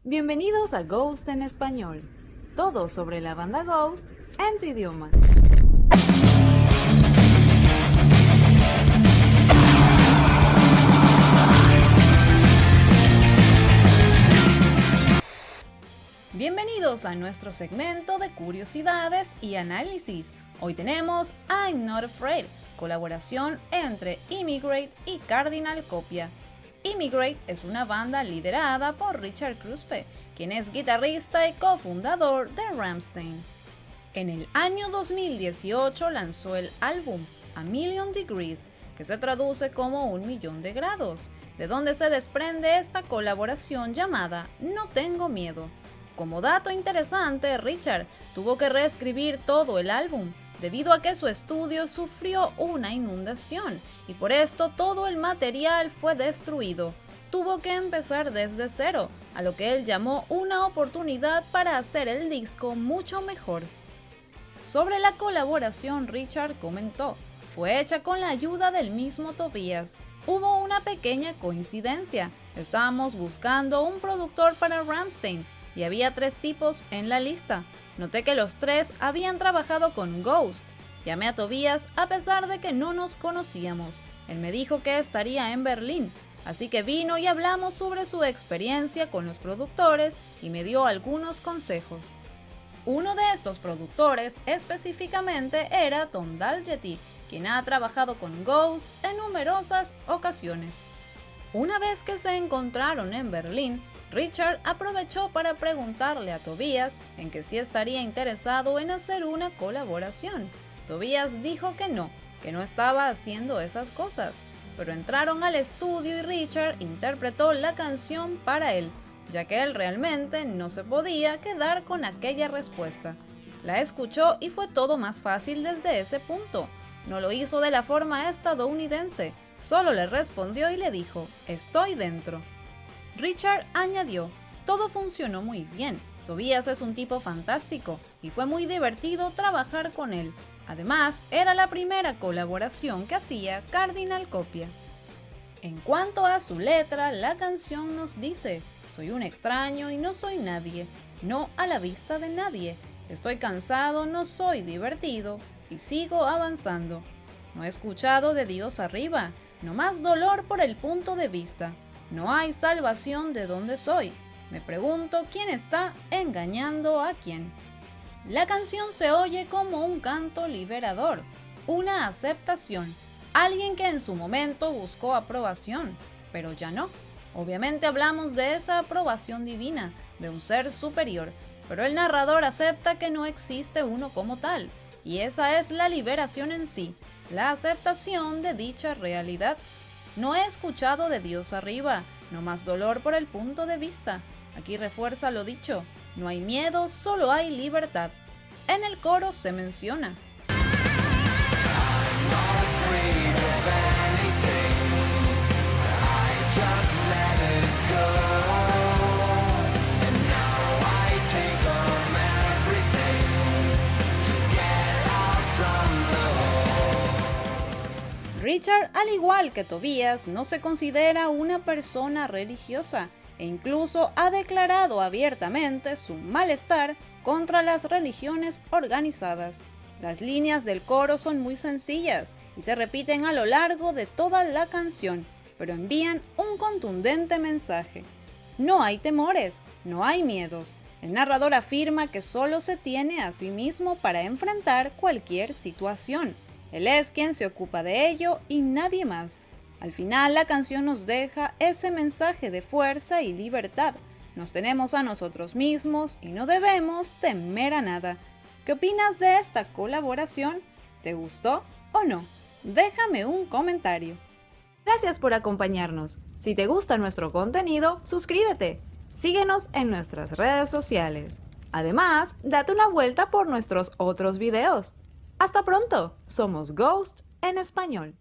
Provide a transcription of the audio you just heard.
Bienvenidos a Ghost en español. Todo sobre la banda Ghost en tu idioma. Bienvenidos a nuestro segmento de curiosidades y análisis. Hoy tenemos I'm Not Afraid, colaboración entre Immigrate y Cardinal Copia. Immigrate es una banda liderada por Richard Kruspe, quien es guitarrista y cofundador de Rammstein. En el año 2018 lanzó el álbum A Million Degrees, que se traduce como 1.000.000 de grados, de donde se desprende esta colaboración llamada No Tengo Miedo. Como dato interesante, Richard tuvo que reescribir todo el álbum, debido a que su estudio sufrió una inundación y por esto todo el material fue destruido. Tuvo que empezar desde cero, a lo que él llamó una oportunidad para hacer el disco mucho mejor. Sobre la colaboración, Richard comentó: fue hecha con la ayuda del mismo Tobias. Hubo una pequeña coincidencia, estábamos buscando un productor para Rammstein y había 3 tipos en la lista. Noté que los 3 habían trabajado con Ghost. Llamé a Tobias a pesar de que no nos conocíamos. Él me dijo que estaría en Berlín, así que vino y hablamos sobre su experiencia con los productores y me dio algunos consejos. Uno de estos productores específicamente era Tom Dalgetty, quien ha trabajado con Ghost en numerosas ocasiones. Una vez que se encontraron en Berlín, Richard aprovechó para preguntarle a Tobias en que sí estaría interesado en hacer una colaboración. Tobias dijo que no estaba haciendo esas cosas, pero entraron al estudio y Richard interpretó la canción para él, ya que él realmente no se podía quedar con aquella respuesta. La escuchó y fue todo más fácil desde ese punto. No lo hizo de la forma estadounidense, solo le respondió y le dijo: estoy dentro. Richard añadió: todo funcionó muy bien, Tobias es un tipo fantástico y fue muy divertido trabajar con él. Además, era la primera colaboración que hacía Cardinal Copia. En cuanto a su letra, la canción nos dice: soy un extraño y no soy nadie, no a la vista de nadie. Estoy cansado, no soy divertido y sigo avanzando. No he escuchado de Dios arriba, no más dolor por el punto de vista. No hay salvación de donde soy. Me pregunto quién está engañando a quién. La canción se oye como un canto liberador, una aceptación, alguien que en su momento buscó aprobación, pero ya no. Obviamente hablamos de esa aprobación divina, de un ser superior, pero el narrador acepta que no existe uno como tal, y esa es la liberación en sí, la aceptación de dicha realidad. No he escuchado de Dios arriba, no más dolor por el punto de vista. Aquí refuerza lo dicho, no hay miedo, solo hay libertad. En el coro se menciona: Richard, al igual que Tobias, no se considera una persona religiosa e incluso ha declarado abiertamente su malestar contra las religiones organizadas. Las líneas del coro son muy sencillas y se repiten a lo largo de toda la canción, pero envían un contundente mensaje. No hay temores, no hay miedos. El narrador afirma que solo se tiene a sí mismo para enfrentar cualquier situación. Él es quien se ocupa de ello y nadie más. Al final la canción nos deja ese mensaje de fuerza y libertad. Nos tenemos a nosotros mismos y no debemos temer a nada. ¿Qué opinas de esta colaboración? ¿Te gustó o no? Déjame un comentario. Gracias por acompañarnos. Si te gusta nuestro contenido, suscríbete. Síguenos en nuestras redes sociales. Además, date una vuelta por nuestros otros videos. Hasta pronto, somos Ghost en español.